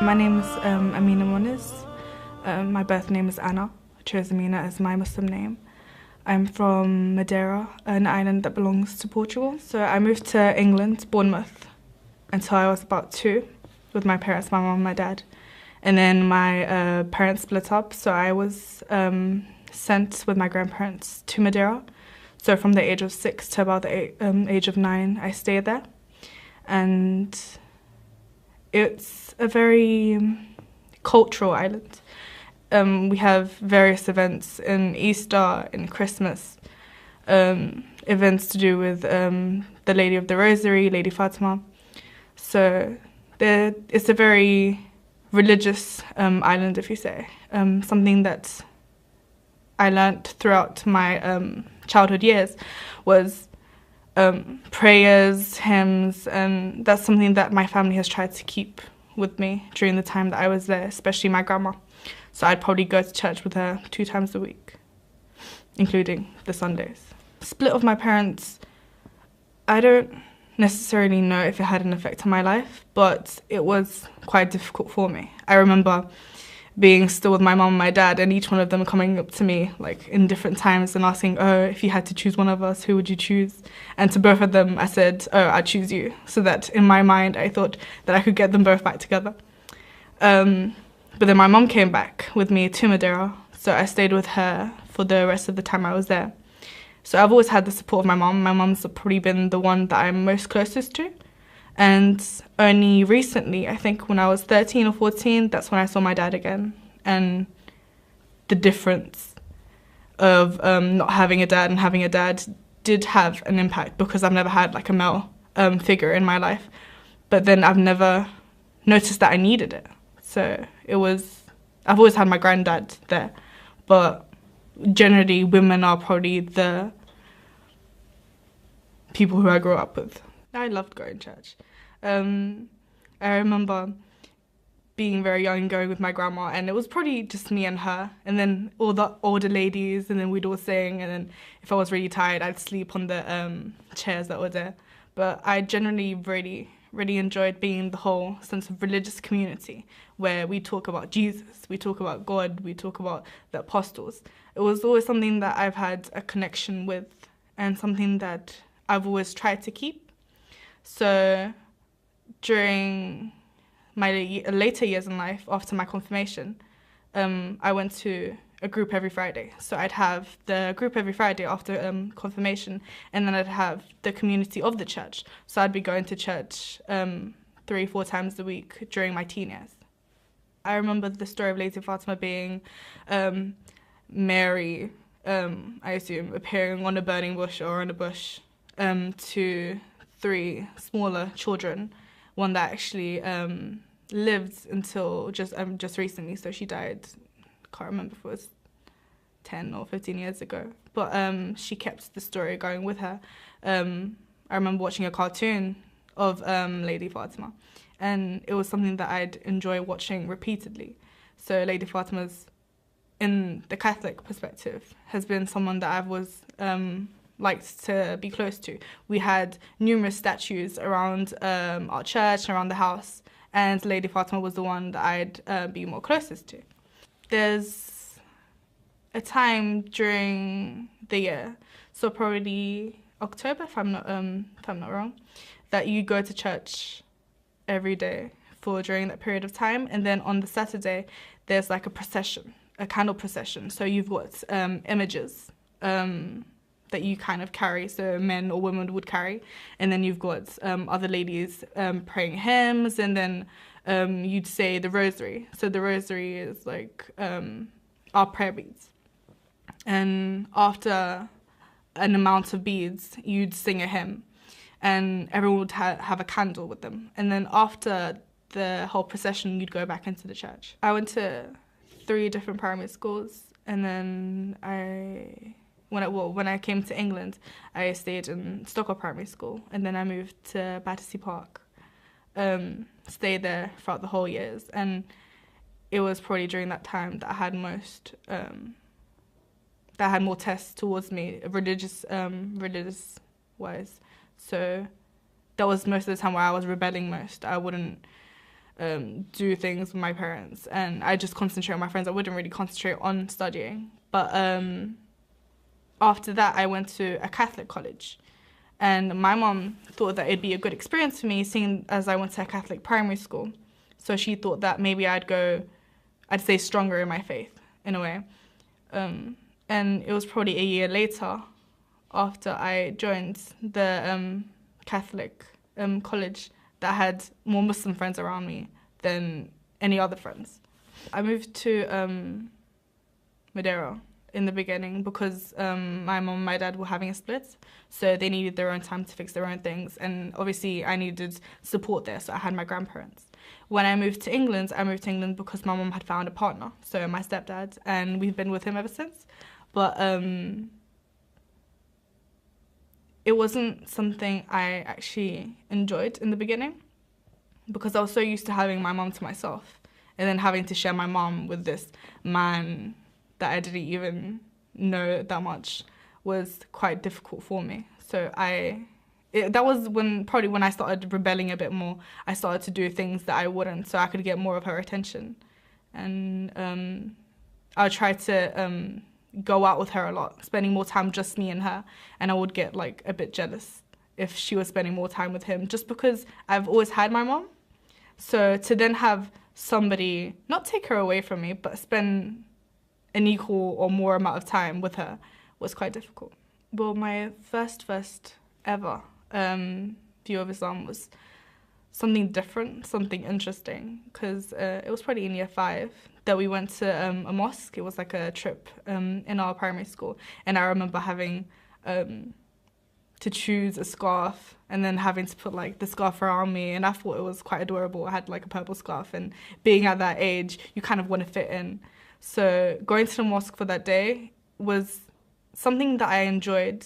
My name is Amina Moniz. My birth name is Anna. I chose Amina as my Muslim name. I'm from Madeira, an island that belongs to Portugal. So I moved to England, Bournemouth, until I was about 2 with my parents, my mum and my dad. And then my parents split up, so I was sent with my grandparents to Madeira. So from the age of 6 to about the age of 9, I stayed there. And it's a very cultural island. We have various events in Easter, in Christmas, events to do with the Lady of the Rosary, Lady Fatima. So it's a very religious island, if you say. Something that I learnt throughout my childhood years was prayers, hymns, and that's something that my family has tried to keep with me during the time that I was there, especially my grandma. So I'd probably go to church with her 2 times a week, including the Sundays. Split of my parents, I don't necessarily know if it had an effect on my life, but it was quite difficult for me. I remember being still with my mum and my dad, and each one of them coming up to me like in different times and asking, oh, if you had to choose one of us, who would you choose? And to both of them I said, oh, I'd choose you. So that in my mind I thought that I could get them both back together. But then my mum came back with me to Madeira, so I stayed with her for the rest of the time I was there. So I've always had the support of my mum. My mum's probably been the one that I'm most closest to. And only recently, I think when I was 13 or 14, that's when I saw my dad again. And the difference of not having a dad and having a dad did have an impact, because I've never had like a male figure in my life. But then I've never noticed that I needed it. So I've always had my granddad there. But generally, women are probably the people who I grew up with. I loved going to church. I remember being very young and going with my grandma, and it was probably just me and her, and then all the older ladies, and then we'd all sing, and then if I was really tired, I'd sleep on the chairs that were there. But I generally really enjoyed being the whole sense of religious community, where we talk about Jesus, we talk about God, we talk about the apostles. It was always something that I've had a connection with, and something that I've always tried to keep. So during my later years in life, after my confirmation, I went to a group every Friday. So I'd have the group every Friday after confirmation, and then I'd have the community of the church. So I'd be going to church 3-4 times a week during my teen years. I remember the story of Lady Fatima being Mary, I assume, appearing on a burning bush or on a bush to 3 smaller children, one that actually lived until just recently, so she died, can't remember if it was 10 or 15 years ago, but she kept the story going with her. I remember watching a cartoon of Lady Fatima, and it was something that I'd enjoy watching repeatedly. So Lady Fatima's, in the Catholic perspective, has been someone that I've always liked to be close to. We had numerous statues around our church, around the house, and Lady Fatima was the one that I'd be more closest to. There's a time during the year, so probably October, if I'm not wrong, that you go to church every day during that period of time, and then on the Saturday there's like a procession, a candle procession. So you've got images that you kind of carry, so men or women would carry, and then you've got other ladies praying hymns, and then you'd say the rosary. So the rosary is like our prayer beads, and after an amount of beads you'd sing a hymn, and everyone would have a candle with them, and then after the whole procession you'd go back into the church. I went to 3 different primary schools, and then when I came to England, I stayed in Stockwell Primary School, and then I moved to Battersea Park. stay there throughout the whole years. And it was probably during that time that I had more tests towards me, religious wise. So that was most of the time where I was rebelling most. I wouldn't do things with my parents, and I just concentrate on my friends. I wouldn't really concentrate on studying. But after that, I went to a Catholic college, and my mom thought that it'd be a good experience for me, seeing as I went to a Catholic primary school. So she thought that maybe I'd stay stronger in my faith, in a way. And it was probably a year later, after I joined the Catholic college, that I had more Muslim friends around me than any other friends. I moved to Madeira in the beginning because my mom and my dad were having a split, so they needed their own time to fix their own things, and obviously I needed support there, so I had my grandparents. When I moved to England because my mom had found a partner, so my stepdad, and we've been with him ever since. But it wasn't something I actually enjoyed in the beginning because I was so used to having my mom to myself, and then having to share my mom with this man that I didn't even know that much was quite difficult for me. So that was probably when I started rebelling a bit more. I started to do things that I wouldn't, so I could get more of her attention. And I would try to go out with her a lot, spending more time just me and her, and I would get like a bit jealous if she was spending more time with him, just because I've always had my mom. So to then have somebody not take her away from me, but spend an equal or more amount of time with her was quite difficult. Well, my first ever view of Islam was something different, something interesting, because it was probably in year 5 that we went to a mosque. It was like a trip in our primary school, and I remember having to choose a scarf and then having to put like the scarf around me, and I thought it was quite adorable. I had like a purple scarf, and being at that age, you kind of want to fit in. So going to the mosque for that day was something that I enjoyed,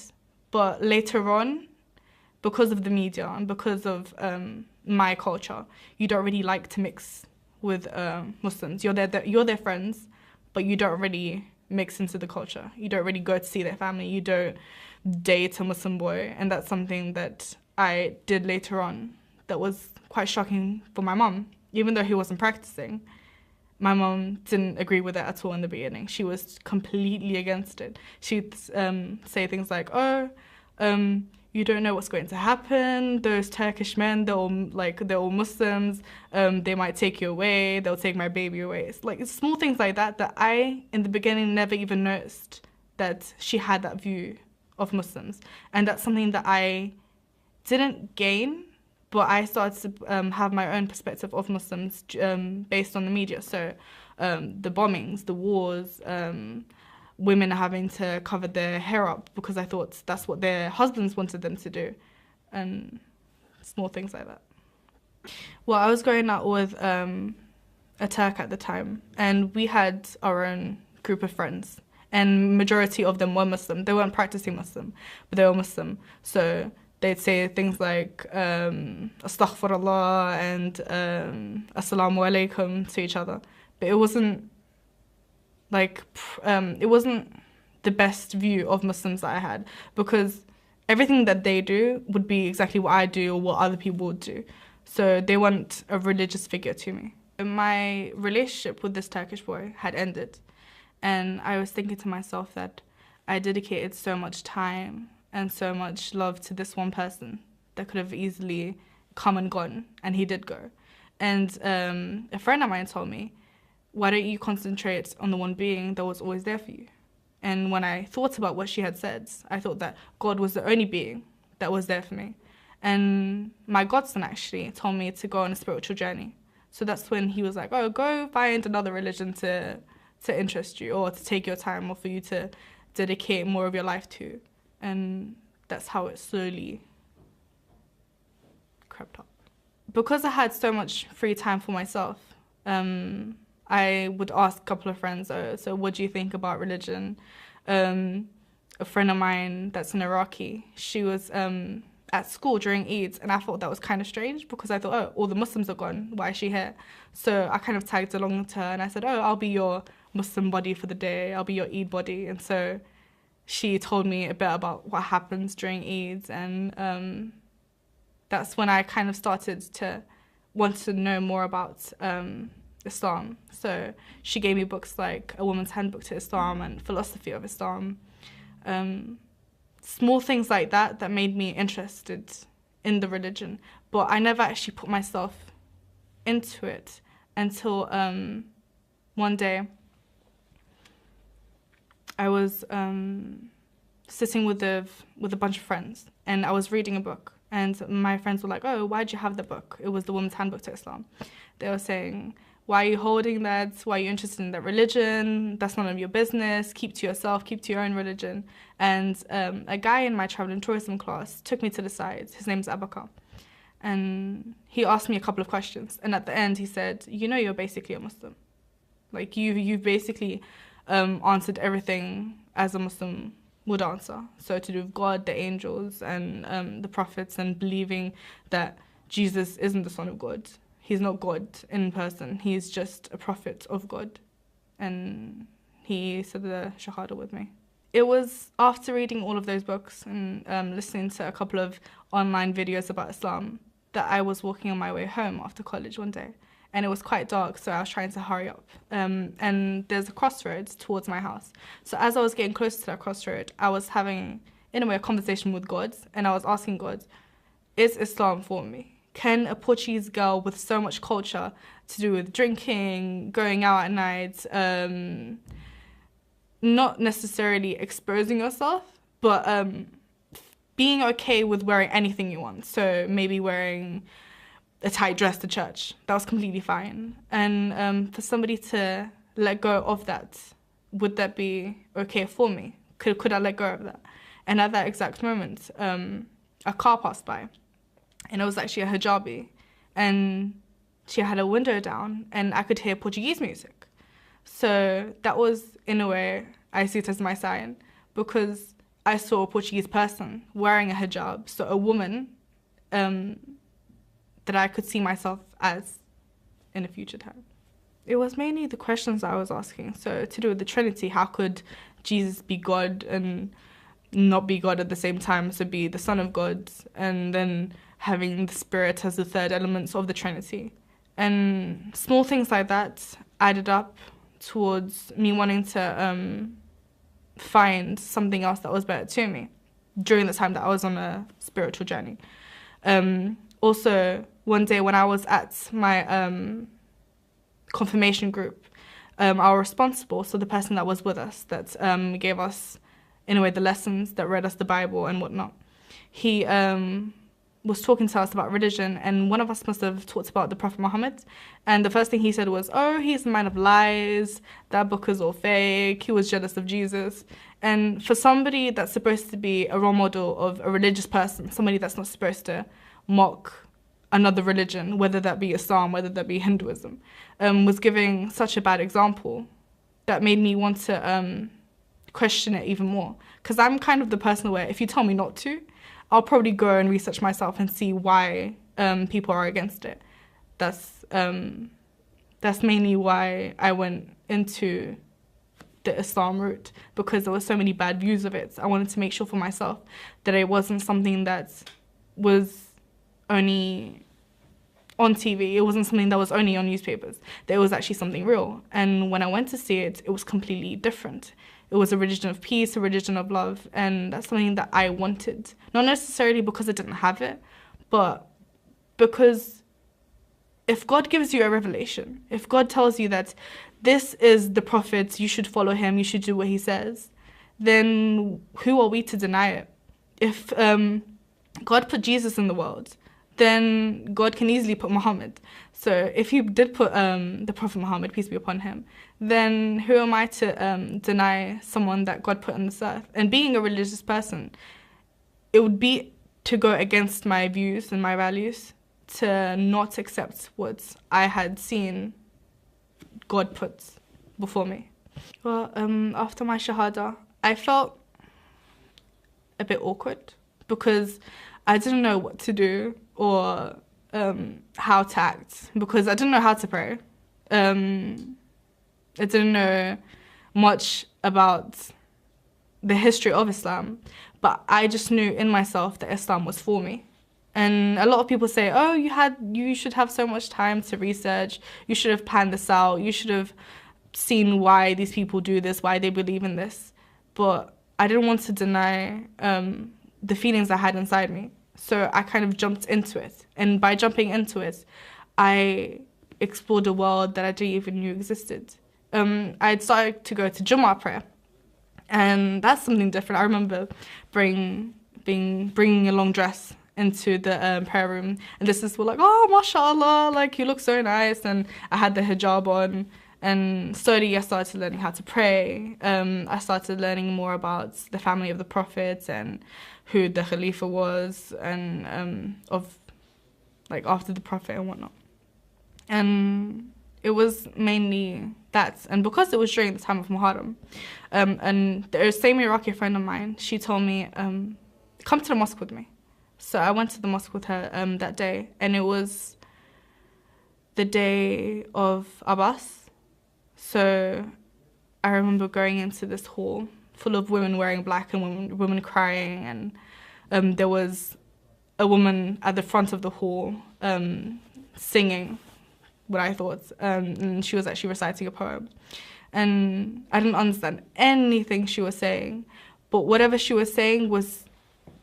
but later on, because of the media and because of my culture, you don't really like to mix with Muslims. You're their friends, but you don't really mix into the culture. You don't really go to see their family. You don't date a Muslim boy, and that's something that I did later on that was quite shocking for my mom. Even though he wasn't practicing, my mom didn't agree with it at all in the beginning. She was completely against it. She'd say things like, oh, you don't know what's going to happen. Those Turkish men, they're all Muslims. They might take you away. They'll take my baby away. It's like small things like that that I, in the beginning, never even noticed that she had that view of Muslims. And that's something that I didn't gain, but I started to have my own perspective of Muslims based on the media. So the bombings, the wars, women having to cover their hair up because I thought that's what their husbands wanted them to do, and small things like that. Well, I was going out with a Turk at the time, and we had our own group of friends, and majority of them were Muslim. They weren't practicing Muslim, but they were Muslim. So they'd say things like astaghfirullah and assalamu alaikum to each other, but it wasn't it wasn't the best view of Muslims that I had, because everything that they do would be exactly what I do or what other people would do. So they weren't a religious figure to me. My relationship with this Turkish boy had ended, and I was thinking to myself that I dedicated so much time and so much love to this one person that could have easily come and gone, and he did go. And a friend of mine told me, why don't you concentrate on the one being that was always there for you? And when I thought about what she had said, I thought that God was the only being that was there for me. And my godson actually told me to go on a spiritual journey. So that's when he was like, oh, go find another religion to interest you, or to take your time, or for you to dedicate more of your life to. And that's how it slowly crept up. Because I had so much free time for myself, I would ask a couple of friends, oh, so what do you think about religion? A friend of mine that's an Iraqi, she was at school during Eid, and I thought that was kind of strange because I thought, oh, all the Muslims are gone. Why is she here? So I kind of tagged along to her and I said, oh, I'll be your Muslim body for the day. I'll be your Eid body. And so she told me a bit about what happens during Eid, and that's when I kind of started to want to know more about Islam. So she gave me books like A Woman's Handbook to Islam and Philosophy of Islam. Small things like that made me interested in the religion, but I never actually put myself into it until one day I was sitting with a bunch of friends, and I was reading a book, and my friends were like, oh, why'd you have the book? It was The Woman's Handbook to Islam. They were saying, why are you holding that? Why are you interested in that religion? That's none of your business. Keep to yourself, keep to your own religion. And a guy in my travel and tourism class took me to the side. His name's Abakar. And he asked me a couple of questions. And at the end, he said, you know, you're basically a Muslim. Like, you've basically answered everything as a Muslim would answer. So to do with God, the angels, and the prophets, and believing that Jesus isn't the Son of God. He's not God in person. He's just a prophet of God. And he said the Shahada with me. It was after reading all of those books and listening to a couple of online videos about Islam that I was walking on my way home after college one day. And it was quite dark, so I was trying to hurry up. And there's a crossroads towards my house. So as I was getting closer to that crossroad, I was having, in a way, a conversation with God. And I was asking God, is Islam for me? Can a Portuguese girl with so much culture to do with drinking, going out at night, not necessarily exposing yourself, but being okay with wearing anything you want? So maybe wearing a tight dress to church, that was completely fine. And for somebody to let go of that, would that be okay for me? Could I let go of that? And at that exact moment, a car passed by. And it was actually a hijabi, and she had a window down, and I could hear Portuguese music. So that was, in a way, I see it as my sign, because I saw a Portuguese person wearing a hijab, so a woman that I could see myself as in a future time. It was mainly the questions I was asking. So to do with the Trinity, how could Jesus be God and not be God at the same time, so be the Son of God, and then having the Spirit as the third element of the Trinity. And small things like that added up towards me wanting to find something else that was better to me during the time that I was on a spiritual journey. Also, one day when I was at my confirmation group, our responsible, so the person that was with us, that gave us, in a way, the lessons, that read us the Bible and whatnot, he was talking to us about religion, and one of us must have talked about the Prophet Muhammad, and the first thing he said was, oh, he's a man of lies, that book is all fake, he was jealous of Jesus. And for somebody that's supposed to be a role model of a religious person, somebody that's not supposed to mock another religion, whether that be Islam, whether that be Hinduism, was giving such a bad example, that made me want to question it even more. Because I'm kind of the person where if you tell me not to, I'll probably go and research myself and see why people are against it. That's mainly why I went into the Islam route, because there were so many bad views of it. I wanted to make sure for myself that it wasn't something that was only on TV. It wasn't something that was only on newspapers. That it was actually something real. And when I went to see it, it was completely different. It was a religion of peace, a religion of love, and that's something that I wanted. Not necessarily because I didn't have it, but because if God gives you a revelation, if God tells you that this is the prophet, you should follow him, you should do what he says, then who are we to deny it? If God put Jesus in the world, then God can easily put Muhammad. So if he did put the Prophet Muhammad, peace be upon him, then who am I to deny someone that God put on this earth? And being a religious person, it would be to go against my views and my values, to not accept what I had seen God put before me. Well, after my Shahada, I felt a bit awkward, because I didn't know what to do or how to act, because I didn't know how to pray. I didn't know much about the history of Islam, but I just knew in myself that Islam was for me. And a lot of people say, oh, you should have so much time to research, you should have planned this out, you should have seen why these people do this, why they believe in this. But I didn't want to deny the feelings I had inside me. So I kind of jumped into it. And by jumping into it, I explored a world that I didn't even know existed. I had started to go to Jummah prayer. And that's something different. I remember bringing a long dress into the prayer room. And the sisters were like, oh, mashallah, like, you look so nice. And I had the hijab on. And slowly I started learning how to pray. I started learning more about the family of the Prophet and who the Khalifa was, and after the Prophet and whatnot. And it was mainly that. And because it was during the time of Muharram, and the same Iraqi friend of mine, she told me, come to the mosque with me. So I went to the mosque with her that day, and it was the day of Abbas. So I remember going into this hall full of women wearing black and women crying, and there was a woman at the front of the hall singing what I thought, and she was actually reciting a poem. And I didn't understand anything she was saying, but whatever she was saying was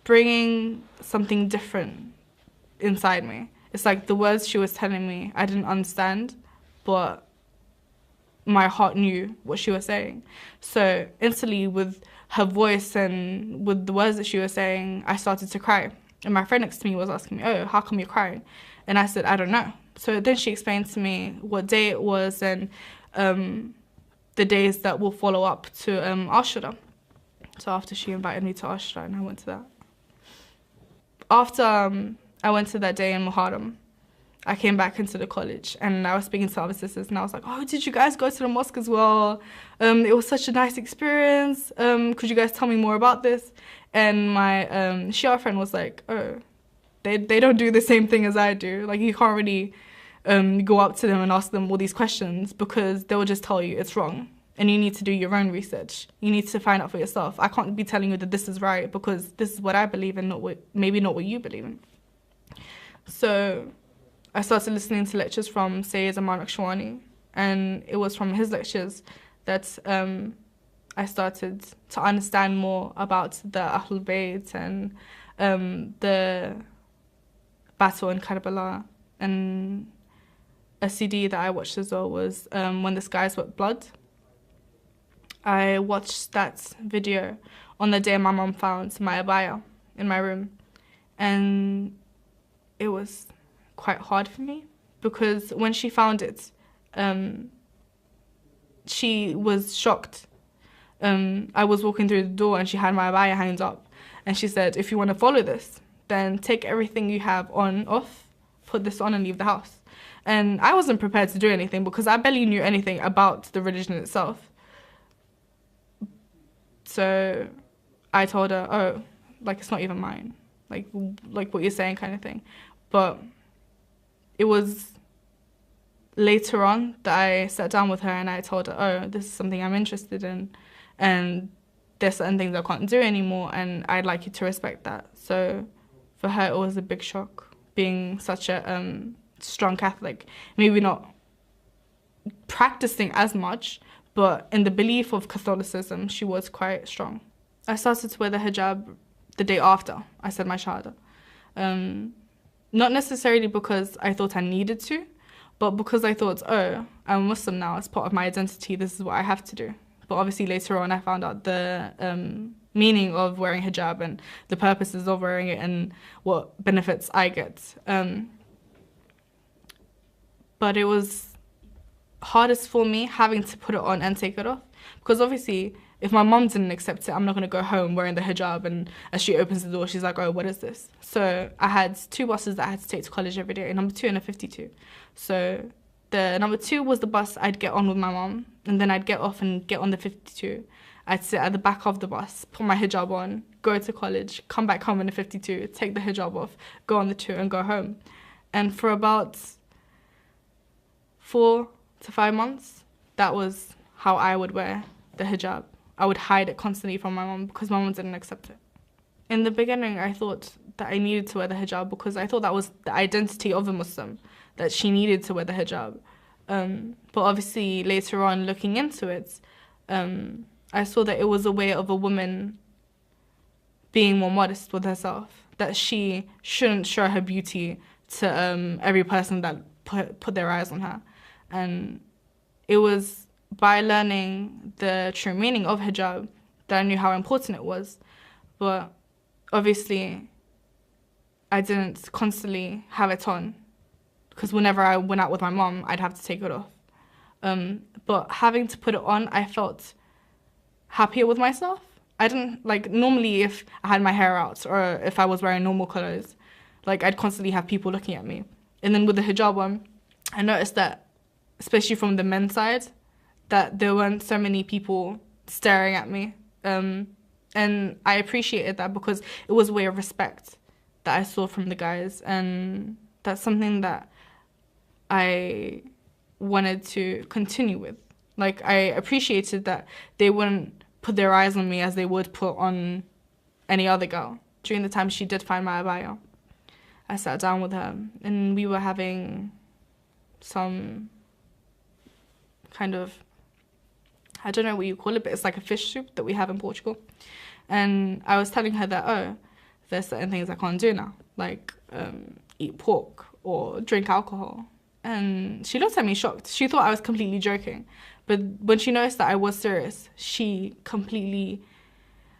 bringing something different inside me. It's like the words she was telling me, I didn't understand, but my heart knew what she was saying. So instantly, with her voice and with the words that she was saying, I started to cry. And my friend next to me was asking me, oh, how come you're crying? And I said, I don't know. So then she explained to me what day it was and the days that will follow up to Ashura. So after she invited me to Ashura, and I went to that. After I went to that day in Muharram, I came back into the college, and I was speaking to other sisters, and I was like, oh, did you guys go to the mosque as well? It was such a nice experience. Could you guys tell me more about this? And my Shia friend was like, oh, they don't do the same thing as I do. Like, you can't really go up to them and ask them all these questions, because they will just tell you it's wrong. And you need to do your own research. You need to find out for yourself. I can't be telling you that this is right, because this is what I believe in, maybe not what you believe in. So I started listening to lectures from Sayyid Aman Akshwani, and it was from his lectures that I started to understand more about the Ahlulbayt and the battle in Karbala. And a CD that I watched as well was When the Skies Were Blood. I watched that video on the day my mom found my abaya in my room, and it was quite hard for me, because when she found it, she was shocked. I was walking through the door and she had my abaya hanged up, and she said, if you want to follow this, then take everything you have on, off, put this on and leave the house. And I wasn't prepared to do anything, because I barely knew anything about the religion itself. So I told her, oh, like, it's not even mine, like what you're saying kind of thing. But it was later on that I sat down with her and I told her, oh, this is something I'm interested in, and there's certain things I can't do anymore, and I'd like you to respect that. So for her, it was a big shock, being such a strong Catholic, maybe not practicing as much, but in the belief of Catholicism, she was quite strong. I started to wear the hijab the day after I said my shahada. Not necessarily because I thought I needed to, but because I thought, oh, I'm Muslim now, it's part of my identity, this is what I have to do. But obviously later on I found out the meaning of wearing hijab and the purposes of wearing it and what benefits I get. But it was hardest for me having to put it on and take it off, because obviously if my mom didn't accept it, I'm not going to go home wearing the hijab, and as she opens the door, she's like, oh, what is this? So I had 2 buses that I had to take to college every day, a number 2 and a 52. So the number 2 was the bus I'd get on with my mom, and then I'd get off and get on the 52. I'd sit at the back of the bus, put my hijab on, go to college, come back home in a 52, take the hijab off, go on the tour and go home. And for about 4 to 5 months, that was how I would wear the hijab. I would hide it constantly from my mom because my mom didn't accept it. In the beginning, I thought that I needed to wear the hijab because I thought that was the identity of a Muslim, that she needed to wear the hijab. But obviously, later on, looking into it, I saw that it was a way of a woman being more modest with herself, that she shouldn't show her beauty to every person that put their eyes on her. And it was by learning the true meaning of hijab that I knew how important it was. But obviously, I didn't constantly have it on because whenever I went out with my mom, I'd have to take it off. But having to put it on, I felt happier with myself. I didn't, like, normally if I had my hair out or if I was wearing normal clothes, like, I'd constantly have people looking at me. And then with the hijab on, I noticed that, especially from the men's side, that there weren't so many people staring at me. And I appreciated that because it was a way of respect that I saw from the guys. And that's something that I wanted to continue with. Like, I appreciated that they wouldn't put their eyes on me as they would put on any other girl. During the time she did find my abaya, I sat down with her and we were having some kind of, I don't know what you call it, but it's like a fish soup that we have in Portugal. And I was telling her that, oh, there's certain things I can't do now, like eat pork or drink alcohol. And she looked at me shocked. She thought I was completely joking. But when she noticed that I was serious, she completely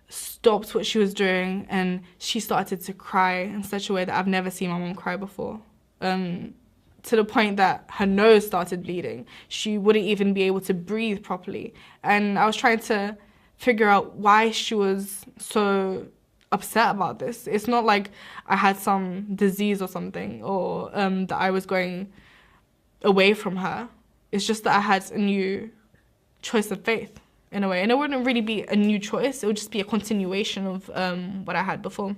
stopped what she was doing and she started to cry in such a way that I've never seen my mom cry before. To the point that her nose started bleeding. She wouldn't even be able to breathe properly. And I was trying to figure out why she was so upset about this. It's not like I had some disease or something, or that I was going away from her. It's just that I had a new choice of faith in a way. And it wouldn't really be a new choice. It would just be a continuation of what I had before.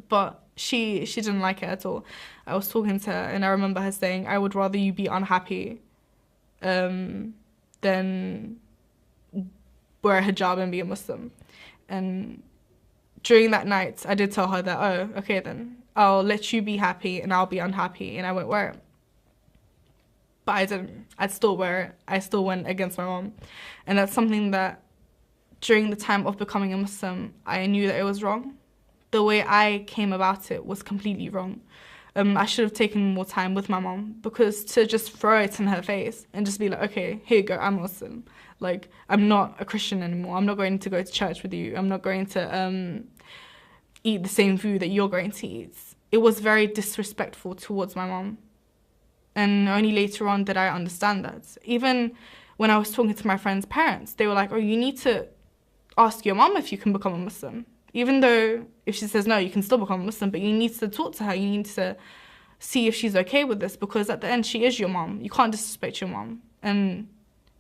But she didn't like it at all. I was talking to her and I remember her saying, I would rather you be unhappy than wear a hijab and be a Muslim. And during that night, I did tell her that, oh, okay then, I'll let you be happy and I'll be unhappy and I won't wear it. But I didn't. I'd still wear it. I still went against my mom. And that's something that during the time of becoming a Muslim, I knew that it was wrong. The way I came about it was completely wrong. I should have taken more time with my mom, because to just throw it in her face and just be like, okay, here you go, I'm Muslim. Like, I'm not a Christian anymore. I'm not going to go to church with you. I'm not going to eat the same food that you're going to eat. It was very disrespectful towards my mom. And only later on did I understand that. Even when I was talking to my friends' parents, they were like, oh, you need to ask your mom if you can become a Muslim. Even though if she says no, you can still become a Muslim, but you need to talk to her. You need to see if she's okay with this, because at the end, she is your mom. You can't disrespect your mom. And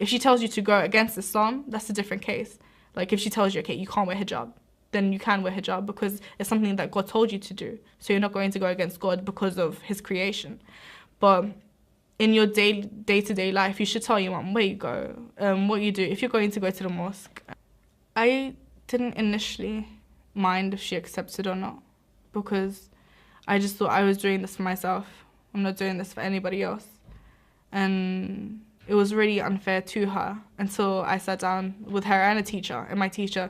if she tells you to go against Islam, that's a different case. Like, if she tells you, okay, you can't wear hijab, then you can wear hijab because it's something that God told you to do. So you're not going to go against God because of his creation. But in your day-to-day life, you should tell your mom where you go, what you do. If you're going to go to the mosque, I didn't initially mind if she accepted or not, because I just thought I was doing this for myself. I'm not doing this for anybody else. And it was really unfair to her until I sat down with her and a teacher, and my teacher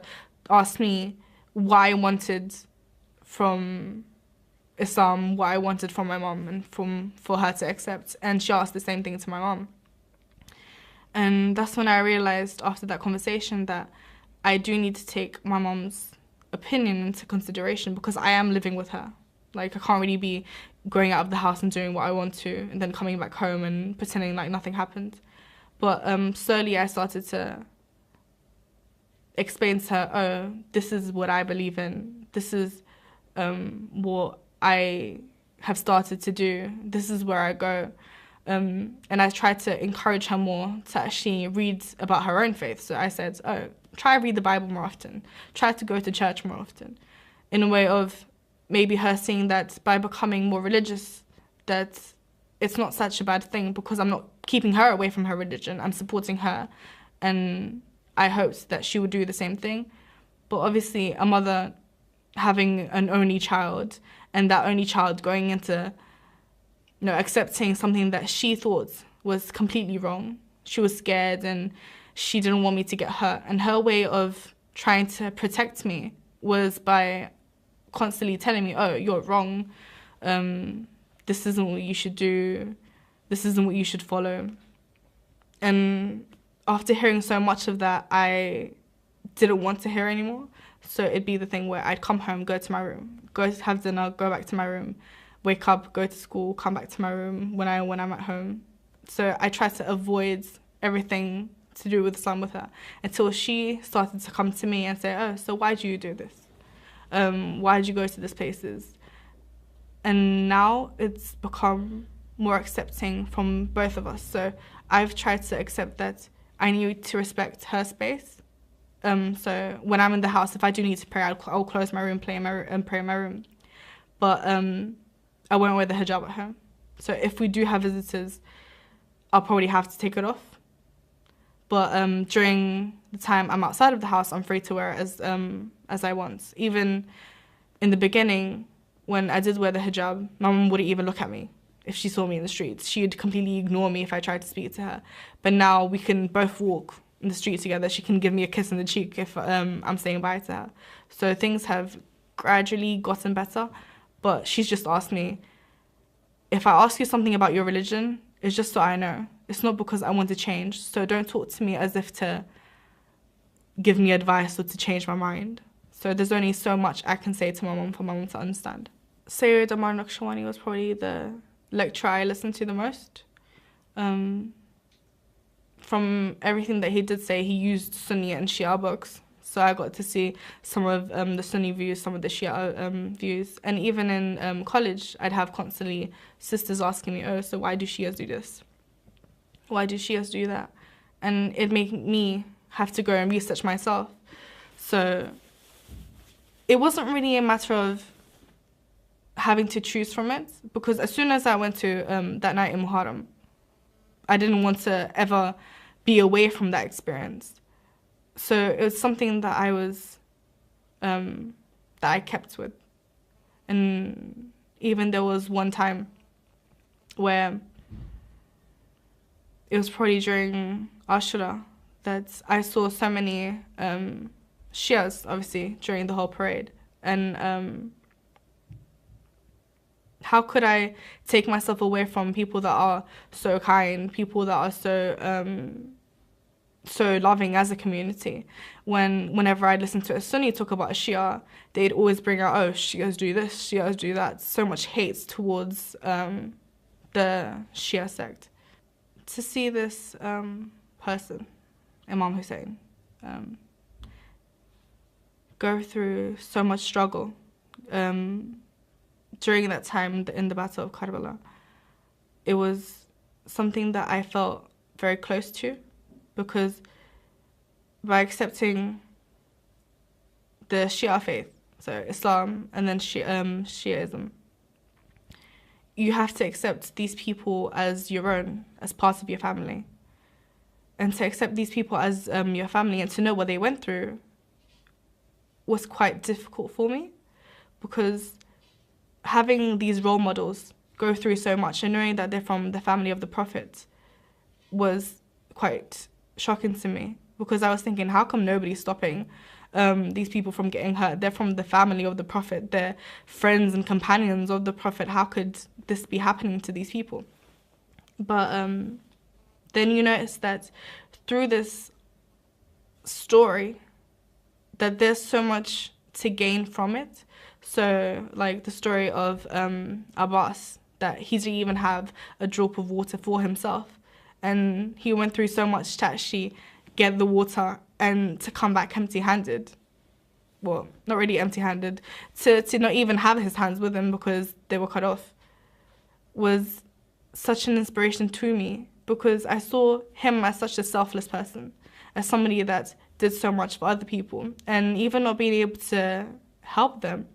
asked me what I wanted from Islam, what I wanted from my mom and for her to accept. And she asked the same thing to my mom. And that's when I realized after that conversation that I do need to take my mom's opinion into consideration, because I am living with her. Like, I can't really be going out of the house and doing what I want to and then coming back home and pretending like nothing happened. But slowly I started to explain to her, oh, this is what I believe in. This is what I have started to do. This is where I go. And I tried to encourage her more to actually read about her own faith. So I said, oh, try read the Bible more often, try to go to church more often, in a way of maybe her seeing that by becoming more religious, that it's not such a bad thing because I'm not keeping her away from her religion, I'm supporting her. And I hoped that she would do the same thing. But obviously a mother having an only child and that only child going into, accepting something that she thought was completely wrong. She was scared and she didn't want me to get hurt. And her way of trying to protect me was by constantly telling me, oh, you're wrong. This isn't what you should do. This isn't what you should follow. And after hearing so much of that, I didn't want to hear anymore. So it'd be the thing where I'd come home, go to my room, go have dinner, go back to my room, wake up, go to school, come back to my room when I'm at home. So I tried to avoid everything to do with Islam with her until she started to come to me and say, oh, so why do you do this? Why did you go to these places? And now it's become more accepting from both of us. So I've tried to accept that I need to respect her space. So when I'm in the house, if I do need to pray, I'll close my room, pray in my room. But I won't wear the hijab at home. So if we do have visitors, I'll probably have to take it off. But during the time I'm outside of the house, I'm free to wear it as I want. Even in the beginning, when I did wear the hijab, my mum wouldn't even look at me if she saw me in the streets. She'd completely ignore me if I tried to speak to her. But now we can both walk in the street together. She can give me a kiss on the cheek if I'm saying bye to her. So things have gradually gotten better. But she's just asked me, if I ask you something about your religion, it's just so I know. It's not because I want to change. So don't talk to me as if to give me advice or to change my mind. So there's only so much I can say to my mum for my mum to understand. Sayyid Omar Naqshbandi was probably the lecturer I listened to the most. From everything that he did say, he used Sunni and Shia books. So I got to see some of the Sunni views, some of the Shia views. And even in college, I'd have constantly sisters asking me, oh, so why do Shias do this? Why do Shias do that? And it'd make me have to go and research myself. So it wasn't really a matter of having to choose from it, because as soon as I went to that night in Muharram, I didn't want to ever be away from that experience. So it was something that I was, that I kept with. And even there was one time where it was probably during Ashura that I saw so many Shias, obviously, during the whole parade. And how could I take myself away from people that are so kind, people that are so loving as a community? Whenever I'd listen to a Sunni talk about a Shia, they'd always bring out, oh, Shias do this, Shias do that. So much hate towards the Shia sect. To see this person, Imam Hussein, go through so much struggle during that time in the Battle of Karbala, it was something that I felt very close to, because by accepting the Shia faith, so Islam and then Shiaism, you have to accept these people as your own, as part of your family. And to accept these people as your family and to know what they went through was quite difficult for me, because having these role models go through so much and knowing that they're from the family of the Prophet was quite shocking to me, because I was thinking, how come nobody's stopping these people from getting hurt? They're from the family of the Prophet, they're friends and companions of the Prophet. How could this be happening to these people? But then you notice that through this story, that there's so much to gain from it. So, like the story of Abbas, that he didn't even have a drop of water for himself. And he went through so much to actually get the water and to come back empty-handed. Well, not really empty-handed, to not even have his hands with him because they were cut off, was such an inspiration to me, because I saw him as such a selfless person, as somebody that did so much for other people, and even not being able to help them,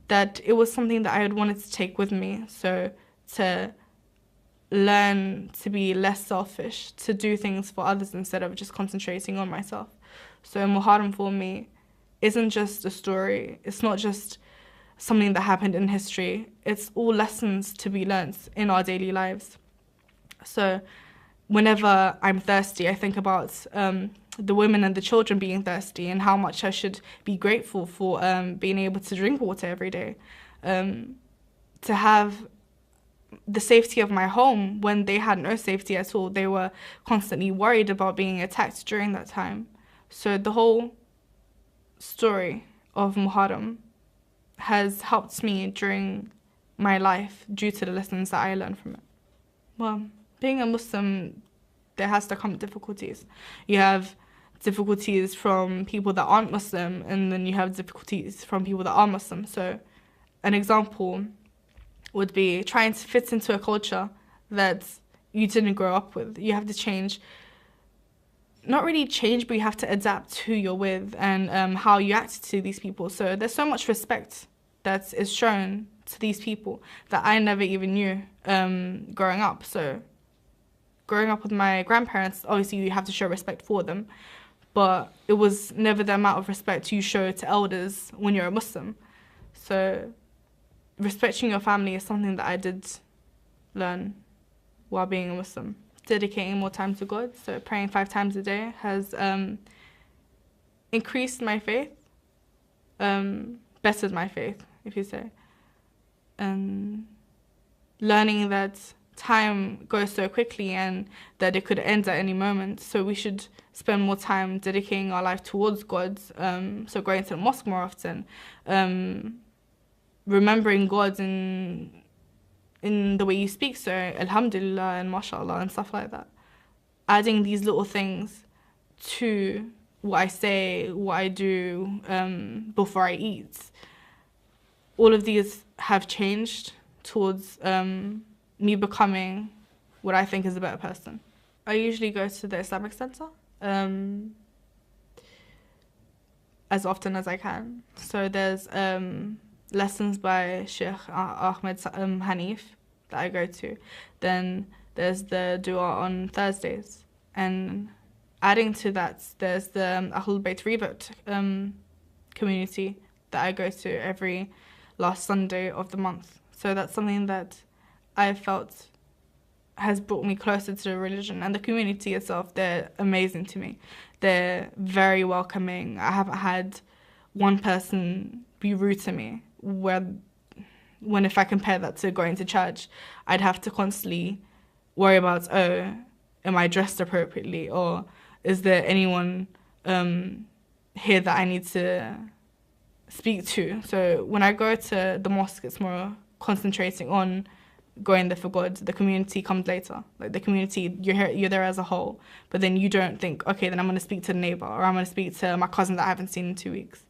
that it was something that I had wanted to take with me. So to learn to be less selfish, to do things for others instead of just concentrating on myself. So Muharram for me isn't just a story. It's not just something that happened in history. It's all lessons to be learned in our daily lives. So whenever I'm thirsty, I think about the women and the children being thirsty and how much I should be grateful for being able to drink water every day, to have the safety of my home when they had no safety at all. They were constantly worried about being attacked during that time. So the whole story of Muharram has helped me during my life due to the lessons that I learned from it. Well, being a Muslim, there has to come difficulties. You have difficulties from people that aren't Muslim, and then you have difficulties from people that are Muslim. So an example would be trying to fit into a culture that you didn't grow up with. You have to change, not really change, but you have to adapt who you're with and how you act to these people. So there's so much respect that is shown to these people that I never even knew growing up. So growing up with my grandparents, obviously you have to show respect for them, but it was never the amount of respect you show to elders when you're a Muslim. So respecting your family is something that I did learn while being a Muslim. Dedicating more time to God, so praying 5 times a day, has increased my faith, bettered my faith, if you say. Learning that time goes so quickly and that it could end at any moment, so we should spend more time dedicating our life towards God, so going to the mosque more often, remembering God in the way you speak, so alhamdulillah and mashallah and stuff like that. Adding these little things to what I say, what I do before I eat. All of these have changed towards me becoming what I think is a better person. I usually go to the Islamic Center as often as I can. So there's lessons by Sheikh Ahmed Hanif that I go to. Then there's the dua on Thursdays. And adding to that, there's the Ahlulbayt Reversion community that I go to every last Sunday of the month. So that's something that I felt has brought me closer to the religion. And the community itself, they're amazing to me. They're very welcoming. I haven't had one person be rude to me, when if I compare that to going to church, I'd have to constantly worry about, oh, am I dressed appropriately, or is there anyone here that I need to speak to? So when I go to the mosque, it's more concentrating on going there for God. The community comes later. Like the community, you're there as a whole, but then you don't think, okay, then I'm going to speak to the neighbor, or I'm going to speak to my cousin that I haven't seen in 2 weeks.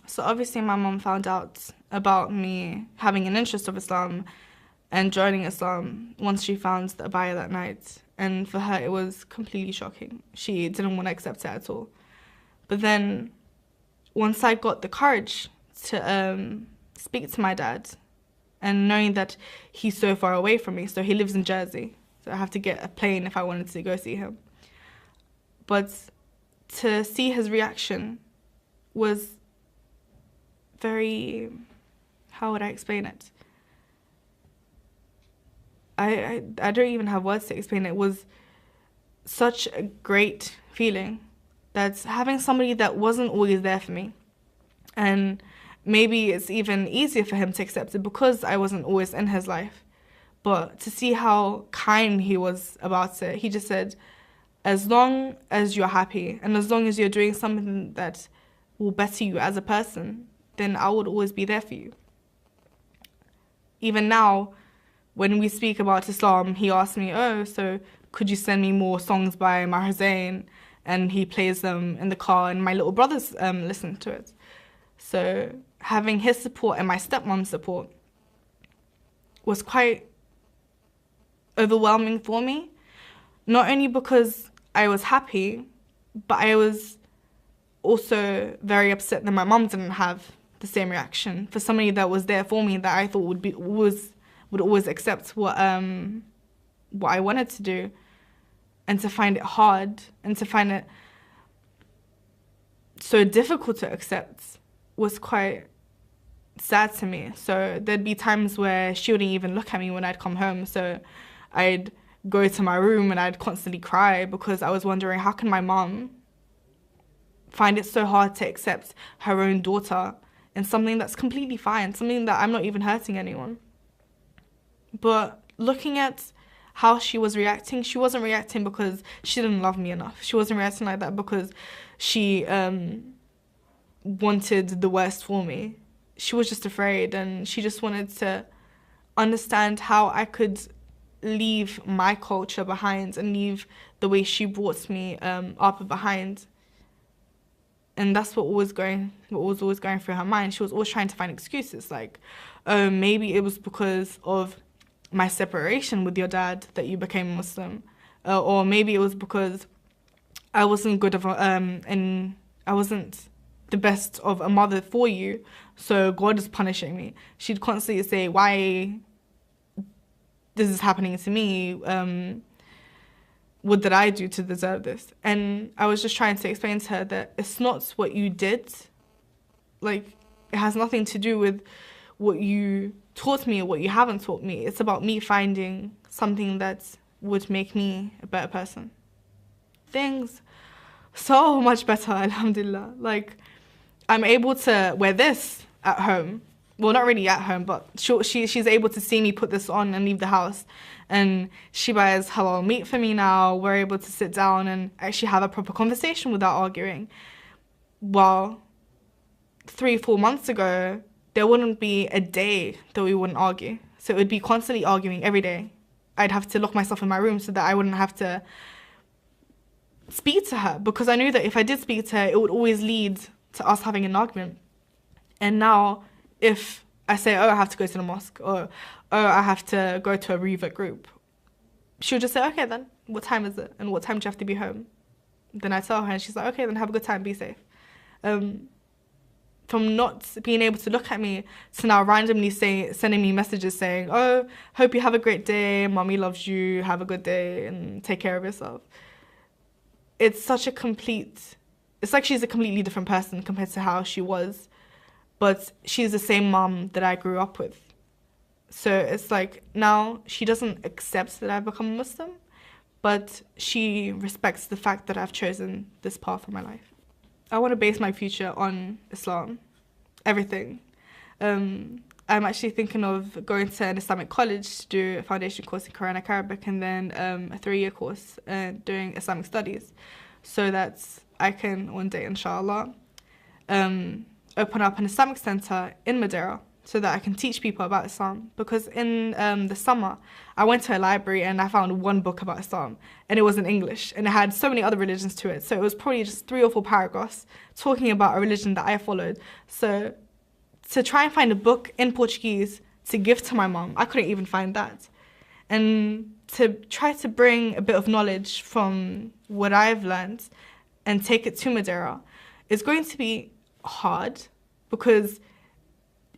So obviously my mum found out about me having an interest of Islam and joining Islam once she found the abaya that night. And for her, it was completely shocking. She didn't want to accept it at all. But then once I got the courage to speak to my dad, and knowing that he's so far away from me, so he lives in Jersey, so I have to get a plane if I wanted to go see him. But to see his reaction was very, how would I explain it? I don't even have words to explain it. It was such a great feeling that having somebody that wasn't always there for me, and maybe it's even easier for him to accept it because I wasn't always in his life, but to see how kind he was about it, he just said, as long as you're happy and as long as you're doing something that will better you as a person, then I would always be there for you. Even now, when we speak about Islam, he asks me, oh, so could you send me more songs by Maher Zain? And he plays them in the car, and my little brothers listen to it. So having his support and my stepmom's support was quite overwhelming for me. Not only because I was happy, but I was also very upset that my mom didn't have the same reaction for somebody that was there for me, that I thought would always accept what I wanted to do, and to find it hard and to find it so difficult to accept was quite sad to me. So there'd be times where she wouldn't even look at me when I'd come home. So I'd go to my room and I'd constantly cry because I was wondering, how can my mom find it so hard to accept her own daughter in something that's completely fine, something that I'm not even hurting anyone. But looking at how she was reacting, she wasn't reacting because she didn't love me enough. She wasn't reacting like that because she wanted the worst for me. She was just afraid, and she just wanted to understand how I could leave my culture behind and leave the way she brought me up behind. And that's what was always going through her mind. She was always trying to find excuses, like, oh, maybe it was because of my separation with your dad that you became Muslim, or maybe it was because I wasn't good of and I wasn't the best of a mother for you, so God is punishing me. She'd constantly say, why this is happening to me? What did I do to deserve this? And I was just trying to explain to her that it's not what you did. Like, it has nothing to do with what you taught me or what you haven't taught me. It's about me finding something that would make me a better person. Things so much better, alhamdulillah. Like, I'm able to wear this at home. Well, not really at home, but she's able to see me put this on and leave the house. And she buys halal meat for me now. We're able to sit down and actually have a proper conversation without arguing. While 3-4 months ago, there wouldn't be a day that we wouldn't argue. So it would be constantly arguing every day. I'd have to lock myself in my room so that I wouldn't have to speak to her, because I knew that if I did speak to her, it would always lead to us having an argument. And now, if I say, oh, I have to go to the mosque, or oh, I have to go to a revert group, she'll just say, okay, then, what time is it? And what time do you have to be home? Then I tell her, and she's like, okay, then have a good time, be safe. From not being able to look at me to now randomly sending me messages saying, oh, hope you have a great day, mommy loves you, have a good day, and take care of yourself. It's like she's a completely different person compared to how she was. But she's the same mom that I grew up with. So it's like now she doesn't accept that I've become a Muslim, but she respects the fact that I've chosen this path in my life. I want to base my future on Islam, everything. I'm actually thinking of going to an Islamic college to do a foundation course in Quranic Arabic, and then a 3-year course doing Islamic studies, so that I can one day, inshallah, open up an Islamic center in Madeira so that I can teach people about Islam. Because in the summer, I went to a library and I found one book about Islam, and it was in English, and it had so many other religions to it. So it was probably just 3 or 4 paragraphs talking about a religion that I followed. So to try and find a book in Portuguese to give to my mom, I couldn't even find that. And to try to bring a bit of knowledge from what I've learned and take it to Madeira is going to be hard, because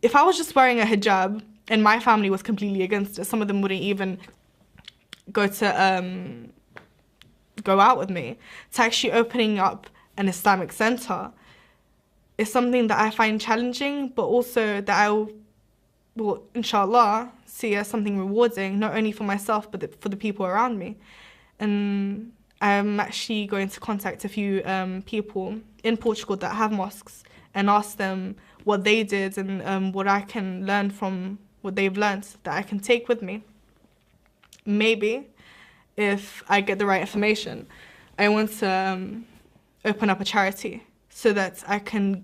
if I was just wearing a hijab and my family was completely against it, some of them wouldn't even go out with me. To actually opening up an Islamic center is something that I find challenging, but also that I will, inshallah, see as something rewarding, not only for myself, but for the people around me. And I'm actually going to contact a few people in Portugal that have mosques and ask them what they did and what I can learn from what they've learned that I can take with me. Maybe, if I get the right information, I want to open up a charity so that I can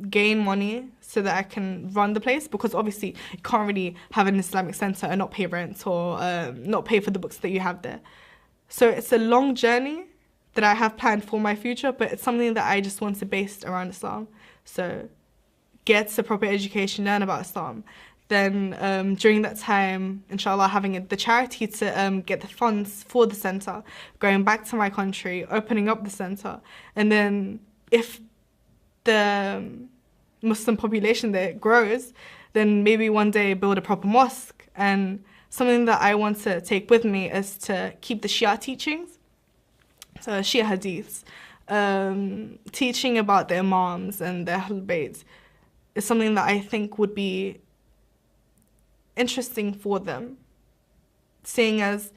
gain money so that I can run the place, because obviously you can't really have an Islamic center and not pay rent or not pay for the books that you have there. So it's a long journey that I have planned for my future, but it's something that I just want to base around Islam. So get a proper education, learn about Islam. Then during that time, inshallah, having the charity to get the funds for the center, going back to my country, opening up the center. And then if the Muslim population there grows, then maybe one day build a proper mosque. And something that I want to take with me is to keep the Shia teachings, so Shia hadiths, teaching about the Imams and the Ahlulbayt is something that I think would be interesting for them, seeing as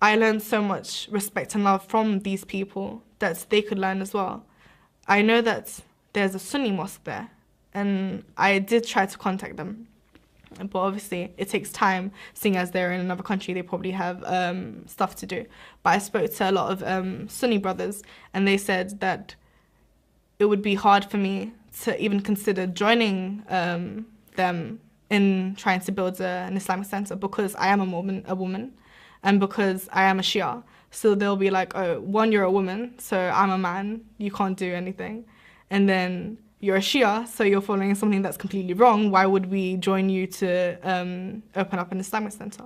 I learned so much respect and love from these people that they could learn as well. I know that there's a Sunni mosque there, and I did try to contact them, but obviously it takes time, seeing as they're in another country, they probably have stuff to do. But I spoke to a lot of Sunni brothers, and they said that it would be hard for me to even consider joining them in trying to build an Islamic center, because I am a woman, and because I am a Shia. So they'll be like, oh, one, you're a woman, so I'm a man, you can't do anything. And then you're a Shia, so you're following something that's completely wrong. Why would we join you to open up an Islamic center?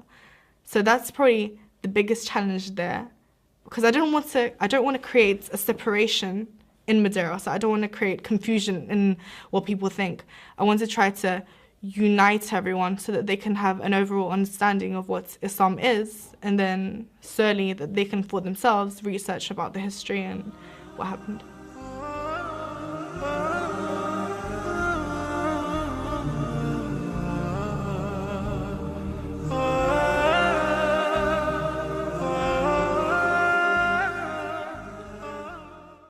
So that's probably the biggest challenge there, because I don't want to create a separation in Madeira. So I don't want to create confusion in what people think. I want to try to unite everyone so that they can have an overall understanding of what Islam is, and then slowly that they can for themselves research about the history and what happened.